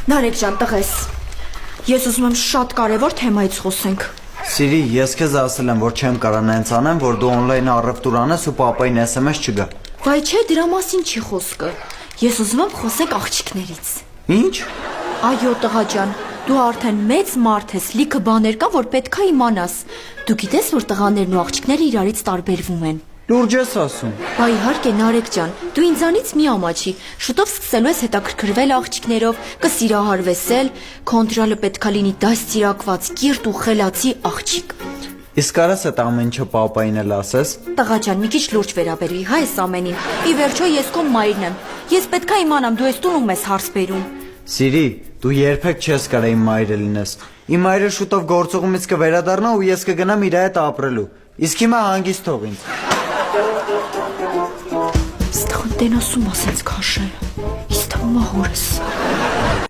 Նարեկ ջան, տղես, ես ուզում եմ շատ կարևոր թեմայից խոսենք։ Սիրի, ես քեզ ասել եմ, որ չեմ կարող նենց անեմ, որ դու օնլայն առևտուր անես ու պապային SMS չգա։ Վայ չէ, դրա մասին չի խոսքը։ Ես ուզում եմ խոսենք աղջիկներից։ Ինչ։ Այո, տղա ջան, դու արդեն մեծ մարդ ես, լիքը բաներ կա, որ պետք է իմանաս։ Դու գիտես, որ տղաներն ու աղջիկները իրարից տարբերվում են։ Լուրջ ես ասում։ Բա իհարկե, Նարեկ ջան, դու ինձանից մի ամաչի, շուտով սկսելու ես հետաքրքրվել աղջիկներով, կսիրահարվես էլ, քո ընտրյալը պետքա լինի դաստիարակված, կիրթ ու խելացի աղջիկ։ Իսկ արես այդ ամեն ինչը պապային էլ ասես։ Տղա ջան, մի քիչ լուրջ վերաբերվի, հա այս ամենին։ Ի վերջո ես քո մայրն եմ։ Ես պետքա իմանամ, դու ես տունում ես հարց բերում։ Սիրի, դու երբեք չես կարող իմ մայրը լինես։ Իմ մայրը շուտով գործողումից կվերադառնա ու ես կգնամ իր հետ ապրելու։ Իսկ հիմա հանգիստ թող ինձ։ Ստախ տենասում ասենց քաշել։ Իսկ մահուրս։